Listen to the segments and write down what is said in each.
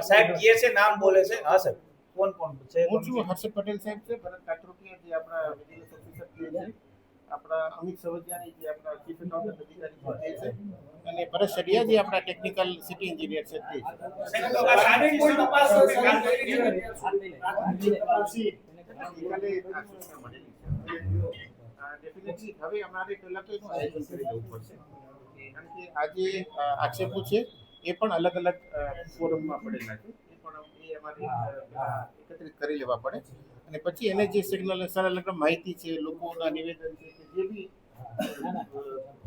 સાહેબ કહે છે નામ બોલે છે. હા સાહેબ કોણ કોણ છે? હું છું હર્ષદ પટેલ સાહેબ છે, ભરત કાતરોટિયા જે આપણા વિજિલન્સ ઓફિસર છે, આપણા અમિત સવજિયાની જે આપણા ચીફ એકાઉન્ટન્ટ અધિકારી છે તે છે, અને પરેશ સરિયા જે આપણા ટેકનિકલ સિટી એન્જિનિયર છે તે છે. ડેફિનેટલી હવે અમારે પહેલા તો એનું આયોજન કરી દેવું પડશે, કારણ કે આજે આક્ષેપો છે એ પણ અલગ અલગ ફોરમમાં પડેલા છે, એ પણ એ અમારે એકત્રિત કરી લેવા પડે, અને પછી એને જે સિગ્નલ સરળ માહિતી છે, લોકોના નિવેદન છે, કે જે બી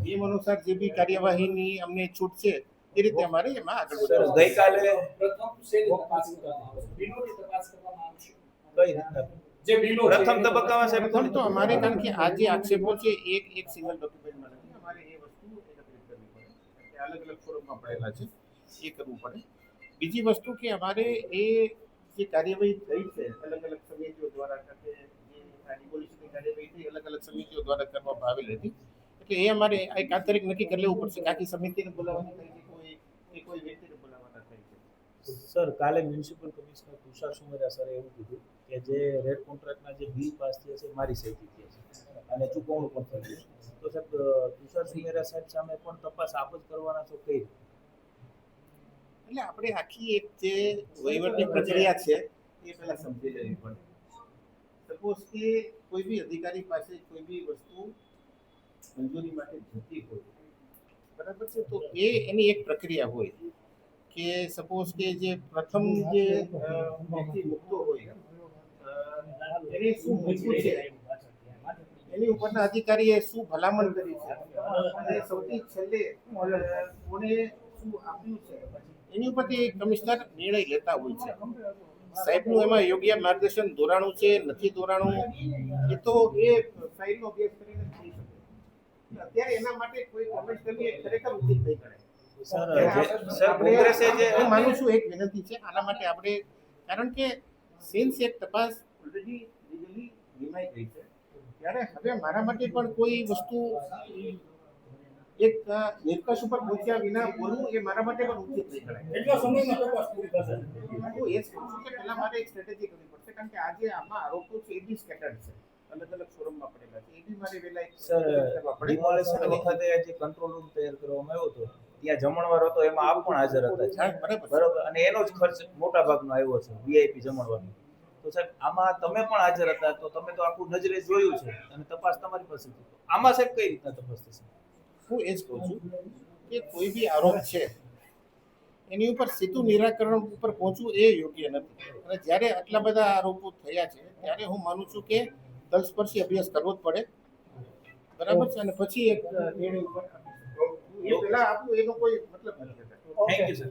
નિયમ અનુસાર જે બી કાર્યવાહીની અમને છૂટ છે એ રીતે અમારે એમાં આગળ વધવું. ગઈકાલે પ્રથમ તબક્કામાં સાહેબ પ્રથમ તો અમારે, કારણ કે આ જે આક્ષેપો છે એક સિંગલ ડોક્યુમેન્ટમાં નથી, અમારે એ વસ્તુ એકત્રિત કરવી પડે, કે અલગ અલગ ફોરમમાં પડેલા છે એ કરવું પડે. બીજી વસ્તુ કે અમારે એ જે કાર્યવાહી થઈ છે અલગ અલગ સમિતિઓ દ્વારા, જે ડિમોલિશનની કાર્યવાહી થઈ અલગ અલગ સમિતિઓ દ્વારા કરવામાં આવેલી હતી, એટલે એ અમારે એક આ તારીખ નક્કી કરી લેવું પડશે કે આખી સમિતિને બોલાવવાની થાય છે, કોઈ વ્યક્તિને બોલાવવાના થાય છે. સર કાલે મ્યુનિસિપલ કમિશનર તુષાર સુમેરા સરે એવું કીધું કે જે રેડ કોન્ટ્રાક્ટના જે બિલ પાસ થયા છે મારી સહીથી થયા છે અને ચૂકવણું પણ થઈ ગયું છે. તો સાહેબ તુષાર સુમેરા સાહેબ સામે પણ તપાસ આપ જ કરવાના છો કઈ રીતે? એટલે આપણે આખી એક જે વહીવટની પ્રક્રિયા છે એ પહેલા સમજી લેવી પડે. સપોઝ કે કોઈ બી અધિકારી પાસે કોઈ બી વસ્તુ મંજૂરી માટે જતી હોય, બરાબર છે, તો એ એની એક પ્રક્રિયા હોય કે સપોઝ કે જે પ્રથમ જે વ્યક્તિ મૂકતો હોય એને શું મૂકવું છે, એની ઉપરના અધિકારીએ શું ભલામણ કરી છે, અને સૌથી છેલ્લે કોને શું આપ્યું છે, એની ઉપરથી કમિશનર નિર્ણય લેતા હોય છે. સાહેબનું એમાં યોગ્ય માર્ગદર્શન દોરાણું છે નથી દોરાણું, એ તો એ ફાઇલનો અભ્યાસ કરીને થઈ શકે. અત્યારે એના માટે કોઈ કોમેન્ટ કરવી એ ખરેખર ઉચિત નહીં કરે. હું માનું છું એક વિનંતી છે આના માટે આપણે, કારણ કે સિન્સ એક તપાસ ઓલરેડી લીગલી નિમાઈ ગઈ છે, ત્યારે હવે મારા માટે પણ કોઈ વસ્તુ એક નિષ્કર્ષ ઉપર પહોંચ્યા વિના બોલવું એ મારા માટે પણ ઉચિત નહીં ગણાય. એટલા સમયમાં તપાસ પૂરી થશે. હું એ જ કહું છું કે પહેલા મારે એક સ્ટ્રેટેજી કરવી પડશે, કારણ કે આજે આમાં આરોપો છે એ બી સ્કેટર્ડ છે, અલગ અલગ ફોરમમાં પડેલા છે, એ બી મારે વેલા એક કરવા પડે. ડિમોલિશન વખતે જે કંટ્રોલ રૂમ તૈયાર કરવામાં આવ્યો હતો ત્યાં જમણવાર હતો, એમાં આપ પણ હાજર હતા. બરાબર, અને એનો જ ખર્ચ મોટા ભાગનો આવ્યો છે વીઆઈપી જમણવારનો. તો સાહેબ આમાં તમે પણ હાજર હતા, તો તમે તો આખું નજરે જોયું છે અને તપાસ તમારી પાસે હતી. આમાં સાહેબ કઈ રીતના તપાસ થશે? હું એ જ કહું છું કે કોઈ બી આરોપ છે એની ઉપર સીધું નિરાકરણ ઉપર પહોંચવું એ યોગ્ય નથી, અને જ્યારે આટલા બધા આરોપો થયા છે ત્યારે હું માનું છું કે તલસ્પર્શી અભ્યાસ કરવો જ પડે, બરાબર છે, અને પછી એક નિર્ણય ઉપર એ પહેલા આપવું એનો કોઈ મતલબ નથી. Thank you sir.